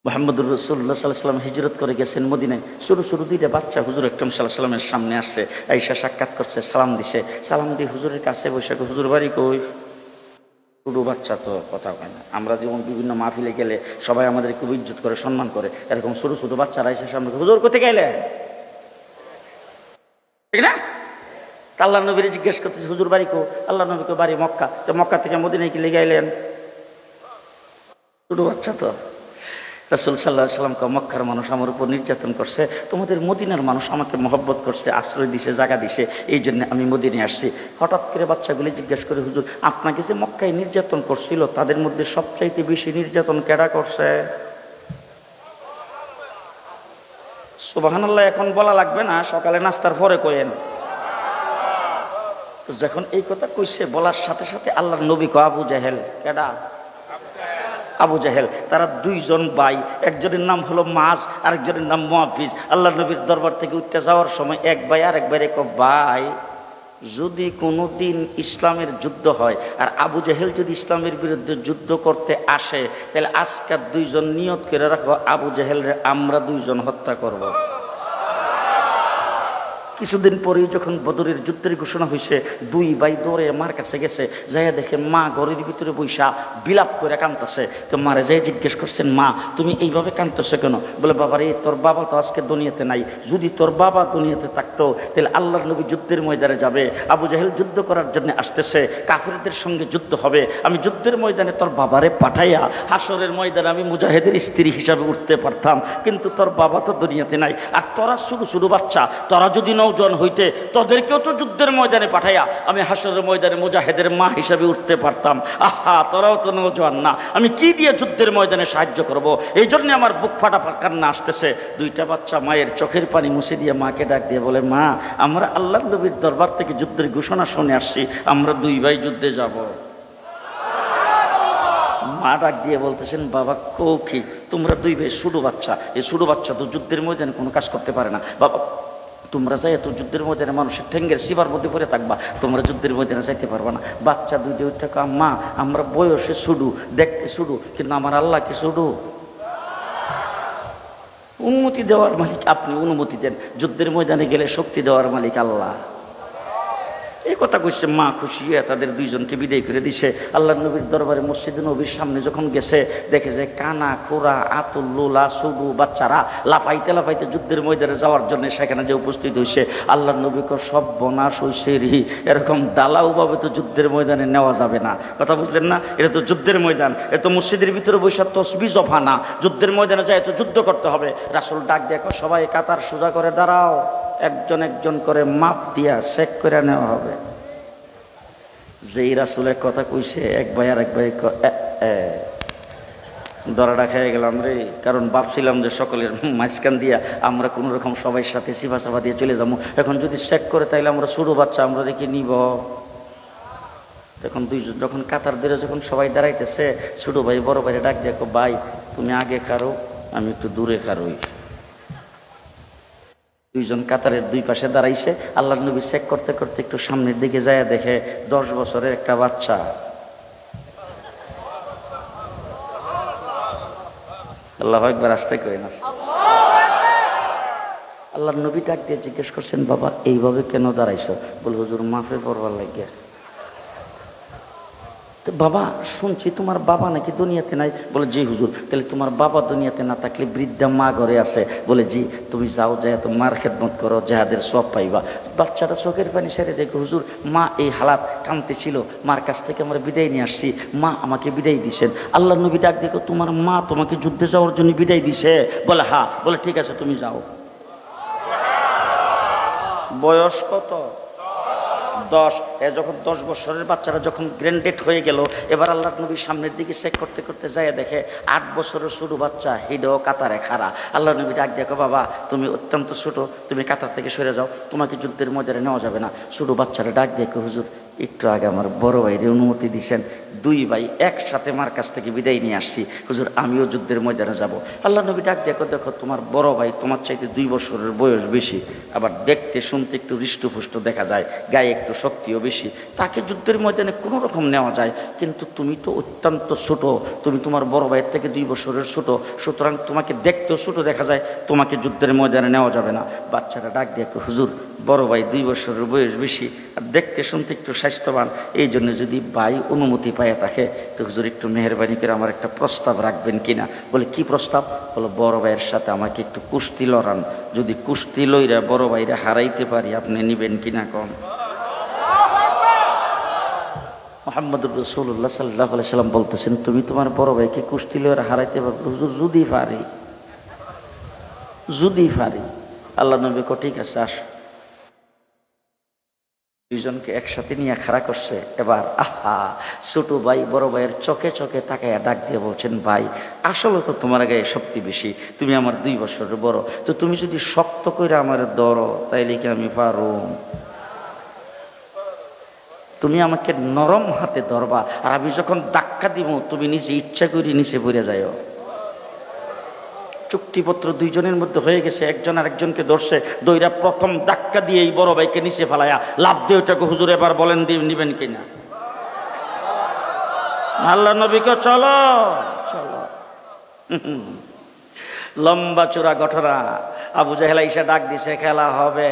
মুহাম্মদুর রাসূলুল্লাহ সাল্লাল্লাহু আলাইহি ওয়াসাল্লাম হিজরত করে গেছেন মদিনায়। শুরু দুইটা বাচ্চা হুজুর আকরাম সাল্লাল্লাহু আলাইহি ওয়াসাল্লামের সামনে আসছে, আয়েশা সাক্ষাৎ করছে, সালাম দিছে। সালাম দিয়ে হুজুরের কাছে বসে, হুজুর বাড়ি কই? ছোটো বাচ্চা তো কথা কয় না। আমরা যেমন বিভিন্ন মাহফিলে গেলে সবাই আমাদের খুব ইজ্জত করে, সম্মান করে, এরকম ছোট বাচ্চারা এসে সামনে, হুজুর কোথায় গেলে? ঠিক না? আল্লাহ নবীর জিজ্ঞেস করতেছে হুজুর বাড়ি কো? আল্লাহ নবীকে বাড়ি মক্কা। তো মক্কা থেকে মদিনায় কি লেগে আইলেন? ছোট বাচ্চা তো। রাসূল সাল্লাল্লাহু আলাইহি ওয়াসাল্লাম কে মক্কার মানুষ আমার উপর নির্যাতন করছে, তোমাদের মদিনার মানুষ আমাকে মহব্বত করছে, আশ্রয় দিছে, জায়গা দিছে, এই জন্য আমি মদিনায় আসছি। হঠাৎ করে বাচ্চাগুলি জিজ্ঞেস করে, হুজুর আপনাকে যে মক্কায় নির্যাতন করছিল তাদের মধ্যে সবচাইতে বেশি নির্যাতন কেডা করছে? সুবহানাল্লাহ এখন বলা লাগবে না, সকালে নাস্তার পরে কইেন। যখন এই কথা কইছে বলার সাথে সাথে আল্লাহর নবী কয় আবু জাহেল। কেডা? আবু জাহেল। তারা দুইজন ভাই, একজনের নাম হলো মাজ, আরেকজনের নাম মুআফিজ। আল্লাহ নবীর দরবার থেকে উঠতে যাওয়ার সময় এক ভাই আরেক ভাইরে কয়, ভাই যদি কোনোদিন ইসলামের যুদ্ধ হয় আর আবু জাহেল যদি ইসলামের বিরুদ্ধে যুদ্ধ করতে আসে, তাহলে আজকের দুইজন নিয়ত করে রাখো, আবু জাহেলরে আমরা দুইজন হত্যা করব। কিছুদিন পরেই যখন বদরের যুদ্ধের ঘোষণা হয়েছে, দুই ভাই দৌড়ে মার কাছে গেছে, যাইয়া দেখে মা ঘরের ভিতরে বৈশা বিলাপ করে কাঁদতেছে। তো মারে যাই জিজ্ঞেস করছেন, মা তুমি এইভাবে কাঁদতেছো কেন? বলে, বাবা রে, তোর বাবা তো আজকে দুনিয়াতে নাই, যদি তোর বাবা দুনিয়াতে থাকতো তাহলে আল্লাহর নবী যুদ্ধের ময়দানে যাবে, আবু জাহেল যুদ্ধ করার জন্য আসতেছে, কাফিরদের সঙ্গে যুদ্ধ হবে, আমি যুদ্ধের ময়দানে তোর বাবারে পাঠাইয়া হাসরের ময়দানে আমি মুজাহিদের স্ত্রী হিসাবে উঠতে পারতাম, কিন্তু তোর বাবা তো দুনিয়াতে নাই। আর তোরা শুধু বাচ্চা, তোরা যদি নওজোয়ান হইতে তোদেরকেও তো যুদ্ধের ময়দানে পাঠাইয়া আমি হাসরের ময়দানে মুজাহিদের মা হিসাবে উঠতে পারতাম। আহা, তোরাও তো নওজোয়ান না, আমি কি দিয়ে যুদ্ধের ময়দানে সাহায্য করব? এই জন্য আমার বুক ফাটা কান্না আসতেছে। দুইটা বাচ্চা মায়ের চোখের পানি মুছে দিয়ে মাকে ডাক দিয়ে বলে, মা আমরা আল্লাহর নবীর দরবার থেকে যুদ্ধের ঘোষণা শুনে আসছি, আমরা দুই ভাই যুদ্ধে যাব। মা ডাক দিয়ে বলতেছেন, বাবা কও কি, তোমরা দুই ভাই ছোট বাচ্চা, এই ছোট বাচ্চা তো যুদ্ধের ময়দানে কোনো কাজ করতে পারে না, বাবা তোমরা যাই এত যুদ্ধের ময়দানে মানুষের ঠেঙ্গের শিবার মধ্যে পড়ে থাকবা, তোমরা যুদ্ধের ময়দানে যাইতে পারবা না। বাচ্চা দুইটা ওইটা মা আমরা বয়সে শুধু দেখতে শুধু, কিন্তু আমার আল্লাহ কি শুধু? অনুমতি দেওয়ার মালিক আপনি, অনুমতি দেন, যুদ্ধের ময়দানে গেলে শক্তি দেওয়ার মালিক আল্লাহ। এই কথা কইছে, মা খুশি হয়ে তাদের দুইজনকে বিদায় করে দিছে। আল্লাহ নবীর দরবারে মসজিদে নবীর সামনে যখন গেছে, দেখে যে কানা খোরা আতুল লোলা সুডু বাচ্চারা লাফাইতে লাফাইতে যুদ্ধের ময়দানে যাওয়ার জন্য সেখানে যে উপস্থিত হয়েছে। আল্লাহ নবীকে সব বনাশ হয়েছে রি, এরকম দালাউভাবে তো যুদ্ধের ময়দানে নেওয়া যাবে না। কথা বুঝলেন না? এটা তো যুদ্ধের ময়দান, এ তো মসজিদের ভিতরে বৈশা তসবি জফা না, যুদ্ধের ময়দানে যায় তো যুদ্ধ করতে হবে। রাসূল ডাক দেখো, সবাই কাতার সোজা করে দাঁড়াও, একজন একজন করে মাপ দিয়া চেক করে নেওয়া হবে। যেই রাসূলের কথা কইছে, এক ভাই আর এক ভাই দরাটা খেয়ে গেলাম রে, কারণ ভাবছিলাম যে সকলের মাঝখান দিয়া আমরা কোনো রকম সবাই সাথে সিফা সাফা দিয়ে চলে যাবো, এখন যদি চেক করে তাইলে আমরা ছোটো বাচ্চা আমরা দেখি নিব। তখন দুইজন যখন কাতার ধরে যখন সবাই দাঁড়াইতেছে, ছোটো ভাই বড় ভাইরে ডাক দেখো, ভাই তুমি আগে কারো, আমি একটু দূরে কারোই। দুইজন কাতারের দুই পাশে দাঁড়াইছে। আল্লাহ নবী চেক করতে করতে একটু সামনের দিকে যায়, দেখে 10 বছরের একটা বাচ্চা। আল্লাহু আকবার, আস্তে করে না। আল্লাহ নবী ডাক দিয়ে জিজ্ঞেস করছেন, বাবা এইভাবে কেন দাঁড়াইছো? বলে, হুজুর মাফে পড়বার লাগিয়া। বাবা শুনছি তোমার বাবা নাকি দুনিয়াতে নাই? বলে, জি হুজুর। তাহলে তোমার বাবা দুনিয়াতে না থাকলে বৃদ্ধা মা ঘরে আছে? বলে, জি। তুমি যাও, যায় তো মার খেদমত করো, যাহাদের সব পাইবা। বাচ্চাটা চোখের পানি সেরে দেখো, হুজুর মা এই হালাত কাঁদতে ছিল, মার কাছ থেকে আমরা বিদায় নিয়ে আসছি, মা আমাকে বিদায় দিছেন। আল্লাহ নবী ডাক দেখো, তোমার মা তোমাকে যুদ্ধে যাওয়ার জন্য বিদায় দিছে? বলে, হ্যাঁ। বলে, ঠিক আছে তুমি যাও। বয়স কত? 10। যখন 10 বছরের বাচ্চারা যখন গ্র্যান্ডেড হয়ে গেল, এবার আল্লাহ নবীর সামনের দিকে চেক করতে করতে যায় দেখে 8 বছরের ছোটো বাচ্চা হিডো কাতারে খাড়া। আল্লাহ নবী ডাক দেখো, বাবা তুমি অত্যন্ত ছোটো, তুমি কাতার থেকে সরে যাও, তোমাকে যুদ্ধের ময়দানে নেওয়া যাবে না। ছোটো বাচ্চারা ডাক দেখো, হুজুর একটু আগে আমার বড় ভাইরে অনুমতি দিছেন, দুই ভাই একসাথে মার কাছ থেকে বিদায় নিয়ে আসছি, হুজুর আমিও যুদ্ধের ময়দানে যাব। আল্লাহ নবী ডাক দেখো, দেখো তোমার বড় ভাই তোমার চাইতে 2 বছরের বয়স বেশি, আবার দেখতে শুনতে একটু হৃষ্টপুষ্ট দেখা যায়, গায়ে একটু শক্তিও বেশি, তাকে যুদ্ধের ময়দানে কোনো রকম নেওয়া যায়, কিন্তু তুমি তো অত্যন্ত ছোট, তুমি তোমার বড় ভাইয়ের থেকে 2 বছরের ছোট, সুতরাং তোমাকে দেখতেও ছোট দেখা যায়, তোমাকে যুদ্ধের ময়দানে নেওয়া যাবে না। বাচ্চাটা ডাক দেখো, হুজুর বড় ভাই 2 বছরের বয়স বেশি আর দেখতে শুনতে একটু স্বাস্থ্যবান, এই জন্য যদি ভাই অনুমতি পায় থাকে তো হুজুর একটু মেহরবানি করে আমার একটা প্রস্তাব রাখবেন কিনা। বলে কি প্রস্তাব? বলো বড় ভাইয়ের সাথে আমাকে একটু কুস্তি লড়ান, যদি কুস্তি লইরা বড় ভাইরা হারাইতে পারি আপনি নিবেন কিনা কম। মুহাম্মদুর রাসূলুল্লাহ সাল্লাল্লাহু আলাইহি সাল্লাম বলতেছেন, তুমি তোমার বড় ভাইকে কুস্তি লইরা হারাইতে পারবে? হুজুর যদি পারি, যদি পারি। আল্লাহ নবী কো ঠিক আছে আস। দুইজনকে একসাথে নিয়ে খাড়া করছে। এবার আহা, ছোট ভাই বড় ভাইয়ের চোখে চোখে তাকাইয়া ডাক দিয়ে বলছেন, ভাই আসলে তো তোমার গায়ে শক্তি বেশি, তুমি আমার 2 বছরের বড়, তো তুমি যদি শক্ত করে আমার ধরো তাইলে কি আমি পারো? তুমি আমাকে নরম হাতে ধরবা, আর আমি যখন ধাক্কা দিব তুমি নিজে ইচ্ছা করে নিচে পড়ে যাও। চুক্তিপত্র দুইজনের মধ্যে হয়ে গেছে, একজন আরেকজনকে ধরছে, দইরা প্রথম ধাক্কা দিয়ে এই বড় ভাইকে নিচে ফেলায়া লাভ দিয়ে ওটাকে হুজুর এবার বলেন নিবেন কিনা। আল্লাহ নবীকে চলো চলো। লম্বা চূড়া ঘটনা। আবু জাহেল এসে ডাক দিছে, খেলা হবে।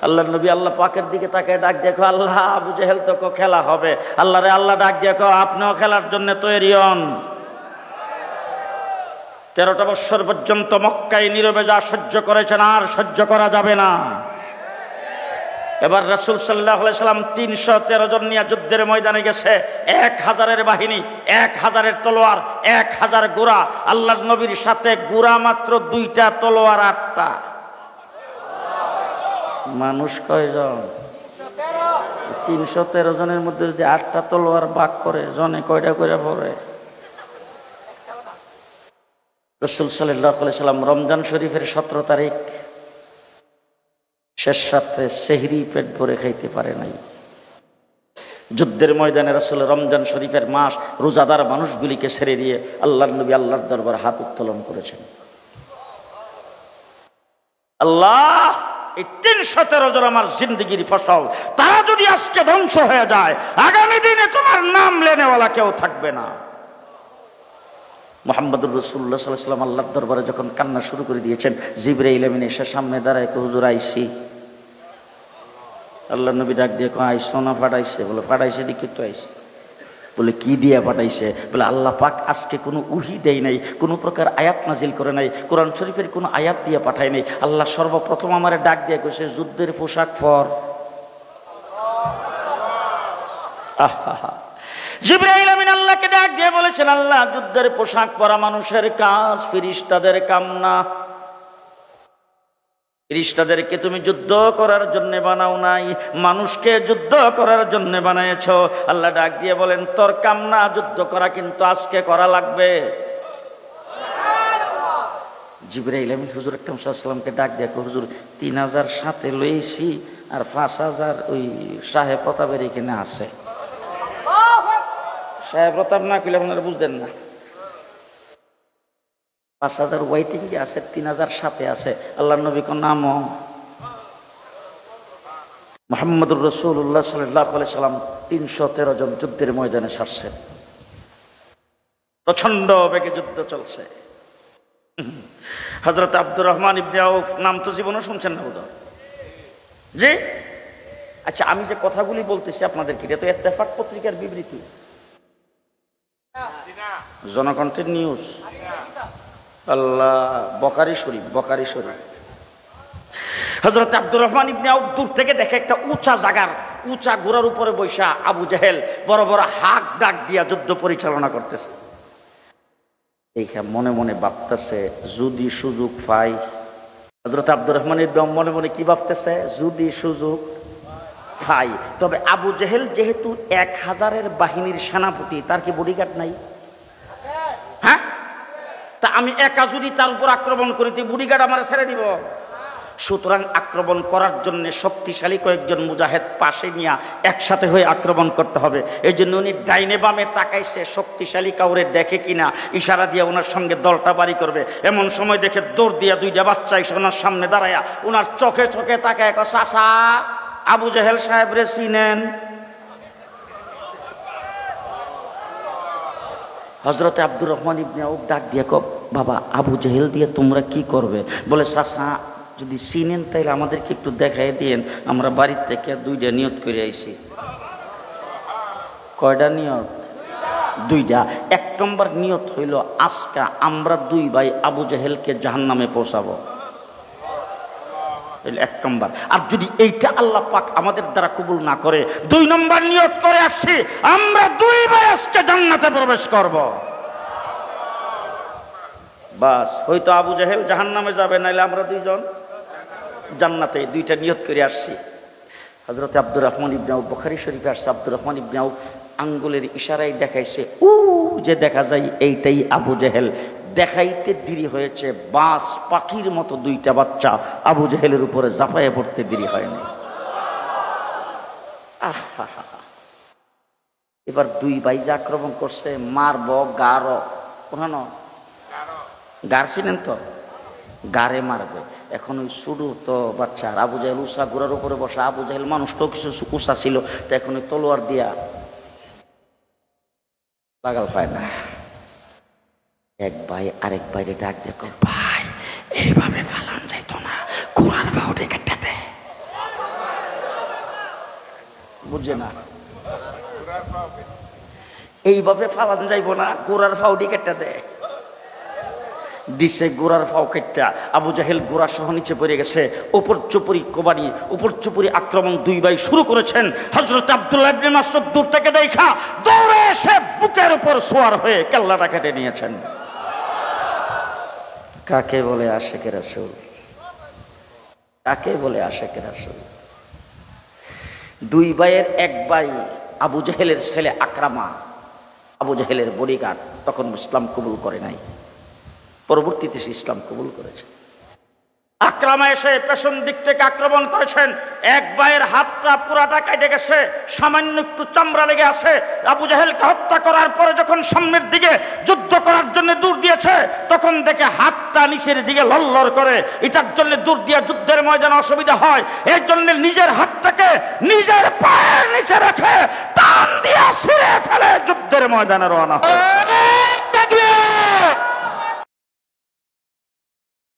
আল্লাহ নবী আল্লাহ পাকের দিকে তাকায় ডাক দেখো, আল্লাহ আবু জাহেল তো খেলা হবে। আল্লাহ রে আল্লাহ ডাক দেখো, আপনিও খেলার জন্য তৈরি হন। 13টা বছর পর্যন্ত মক্কায় নীরবে যা সহ্য করেছেন আর সহ্য করা যাবে না। এবার রাসূল সাল্লাল্লাহু আলাইহি সাল্লাম 313 জন নিয়ে যুদ্ধের ময়দানে গেছে। 1000-এর বাহিনী, 1000-এর তলোয়ার, 1000 ঘোড়া। আল্লাহর নবীর সাথে ঘোড়া মাত্র 2টা, তলোয়ার 8টা। মানুষ কয়জন? 313 জনের মধ্যে যদি 8টা তলোয়ার ভাগ করে জনে কয়টা করে পড়ে? রাসূল সাল্লাল্লাহু আলাইহি সাল্লাম রমজান শরীফের 17 তারিখ শেষ রাত্রে সেহরি পেট ভরে খাইতে পারে নাই। যুদ্ধের ময়দানে রাসূল রমজান শরীফের মাস রোজাদার মানুষগুলিকে ছেড়ে দিয়ে আল্লাহর নবী আল্লাহর দরবারে হাত উত্তোলন করেছেন। আল্লাহ, এই 313 জন আমার জিন্দেগির ফসল, তারা যদি আজকে ধ্বংস হয়ে যায়, আগামী দিনে তোমার নাম লেনেওয়ালা কেউ থাকবে না। মুহাম্মদুর রাসূলুল্লাহ সাল্লাল্লাহু আলাইহি ওয়াসাল্লাম আল্লাহর দরবারে যখন কান্না শুরু করে দিয়েছেন, জিবরাইল আমিন এসে সামনে দাঁড়ায়, হুজুর আইছি। আল্লাহ নবী ডাক দিয়ে আইসো না পাঠাইছে? বলে পাঠাইছে, দেখি তো আইসি। বলে কি দিয়া পাঠাইছে? বলে আল্লাহ পাক আজকে কোনো উহি দেয় নাই, কোনো প্রকার আয়াত নাজিল করে নাই, কোরআন শরীফের কোনো আয়াত দিয়ে পাঠায় নাই। আল্লাহ সর্বপ্রথম আমারে ডাক দিয়ে কইছে, যুদ্ধের পোশাক পর। আহা, জিবরাইল আমিন আল্লাহকে ডাক দিয়ে বলেছেন, আল্লাহ যুদ্ধের পোশাক পরা মানুষের কাজ, ফেরেশতাদের কাম না। ফেরেশতাদেরকে তুমি যুদ্ধ করার জন্য বানাও নাই, মানুষকে যুদ্ধ করার জন্য বানাইছো। আল্লাহ ডাক দিয়ে বলেন, তোর কাম না যুদ্ধ করা, কিন্তু আজকে করা লাগবে। জিবরাইল আমিন হুজুর আকরাম সাল্লাল্লাহু আলাইহি ওয়াসাল্লামকে ডাক দিয়ে, হুজুর 3000 সাথে লইছি আর 5000 ওই সাহেব প্রতাপের এখানে আছে। সাহেব প্রতাপ না কইলে আপনারা বুঝতেন না। 5000 ওয়াইটিং যে আছে, 3000 সাথে আছে। আল্লাহর নবী কোন নাম? মুহাম্মদুর রাসূলুল্লাহ সাল্লাল্লাহু আলাইহি সাল্লাম 313 জন যুদ্ধের ময়দানে ছাড়ছেন। প্রচন্ড বেগে যুদ্ধ চলছে। হযরত আব্দুর রহমান ইবনে আউফ নাম তো জীবনে শুনছেন না বোধহয়? জি। আচ্ছা, আমি যে কথাগুলি বলতেছি আপনাদেরকে, এটা তো ইত্তেফাক পত্রিকার বিবৃতি, জনকণ্ঠের নিউজ। আল্লাহ, বুখারী শরীফ, বুখারী শরীফ। হযরত আব্দুর রহমান ইবনে আউফ দূর থেকে দেখে একটা উঁচা জায়গার উঁচা ঘোড়ার উপরে বৈশা আবু জাহেল বড় বড় হাক ডাক দিয়া যুদ্ধ পরিচালনা করতেছে। এইখানে মনে মনে ভাবতেছে, যদি সুযোগ পাই। হযরত আব্দুর রহমান ইবনে আউফ মনে মনে কি ভাবতেছে? যদি সুযোগ পাই। তবে আবু জাহেল যেহেতু 1000-এর বাহিনীর সেনাপতি, তার কি বডিগার্ড নাই? হ্যাঁ, তা আমি একা যদি তার উপর আক্রমণ করি, বডিগার্ড আমার ছেড়ে দিব? সুতরাং আক্রমণ করার জন্য শক্তিশালী কয়েকজন মুজাহিদ পাশে নিয়ে একসাথে হয়ে আক্রমণ করতে হবে। এই জন্য উনি ডাইনে বামে তাকাইছে, শক্তিশালী কাউরে দেখে কিনা ইশারা দিয়ে ওনার সঙ্গে দলটা বাড়ি করবে। এমন সময় দেখে দৌড় দিয়া দুইটা বাচ্চা এসে ওনার সামনে দাঁড়ায়া ওনার চোখে চোখে তাকায়, চাচা আবু জেহেল সাহেব রে চিনেন? হযরতে আব্দুর রহমান ইবনে আউফ ডাক দিয়ে কব, বাবা আবু জেহেল দিয়ে তোমরা কি করবে? বলে চাচা যদি চিনেন তাইলে আমাদেরকে একটু দেখাই দিয়েন, আমরা বাড়ির থেকে দুইটা নিয়ত করে আইছি। কয়টা নিয়ত? দুইটা। এক নম্বর নিয়ত হইল আজকে আমরা দুই ভাই আবু জেহেলকে জাহান্নামে পৌঁছাবো, এক নম্বর। আর যদি এইটা আল্লাহ পাক আমাদের দ্বারা কবুল না করে, দুই নম্বর নিয়ত করে আসছি আমরা দুই ভাই আজকে জান্নাতে প্রবেশ করব। বাস, হয়তো আবু জেহেল জাহান্নামে যাবে, নাইলে আমরা দুইজন জান্নাতে। দুইটা নিয়ত করে আসছি। হযরত আব্দুর রহমান ইবনে আউফ, বুখারী শরীফে আসছে, আব্দুর রহমান ইবনে আউফ আঙ্গুলের ইশারায় দেখাইছে, ও যে দেখা যায় এইটাই আবু জেহেল। দেখাইতে দেরি হয়েছে, বাস পাখির মতো দুইটা বাচ্চা আবু জেহেলের উপরে ঝাঁপাইয়ে পড়তে দেরি হয়নি। এবার দুই ভাই যে আক্রমণ করছে, মারব গার, ওখানে গার ছিলেন তো, গারে মারবে। এখন ওই শুরু তো বাচ্চা আবু জেহেল উষা গোড়ার উপরে বসা, আবু জেহেল মানুষটাও কিছু উষা ছিল, তো এখন ওই তলোয়ার দিয়া লাগাল পায় না। এক ভাই আরেক বাইরে ডাক দেখো, ভাই এইভাবে ফালান যাইতো না, ঘোড়ার ফাউডে কেটে দে। বুঝে না, এইভাবে ফালান যাইব না, ঘোড়ার ফাউডি কেটে দে। দিছে গোড়ার ফাও কেটটা, আবু জাহেল গোড়া সহ নিচে পড়ে গেছে। উপর চুপুরি কোবানি, উপর চুপুরি আক্রমণ দুই ভাই শুরু করেছেন। হযরত আব্দুল্লাহ ইবনে মাসউদ দূর থেকে দেখা দৌড়ে এসে বুকের উপর সোয়ার হয়ে কেল্লাটা কেটে নিয়েছেন। কাকে বলে আশিকে রাসূল? কাকে বলে আশিকে রাসূল? দুই ভাইয়ের এক ভাই আবু জাহেলের ছেলে আকরামা, আবু জাহেলের বডিগার্ড, তখন ইসলাম কবুল করে নাই, পরবর্তীতে সে ইসলাম কবুল করেছে। আকরামা এসে পেছন দিক থেকে আক্রমণ করেছেন। এক ভাইয়ের হাতটা পুরাটা কেটে গেছে, সামান্য একটু চামড়া লেগে আছে। আবু জাহেলকে হত্যা করার পরে যখন সামনের দিকে যুদ্ধ করার জন্য দৌড় দিয়েছে, তখন দেখে হাতটা নিচের দিকে লড়লড় করে। এটার জন্য দৌড় দিয়ে যুদ্ধের ময়দানে অসুবিধা হয়, এর জন্য নিজের হাতটাকে নিজের পায়ের নিচে রেখে টান দিয়ে ছিঁড়ে ফেলে যুদ্ধের ময়দানে রওনা হয়।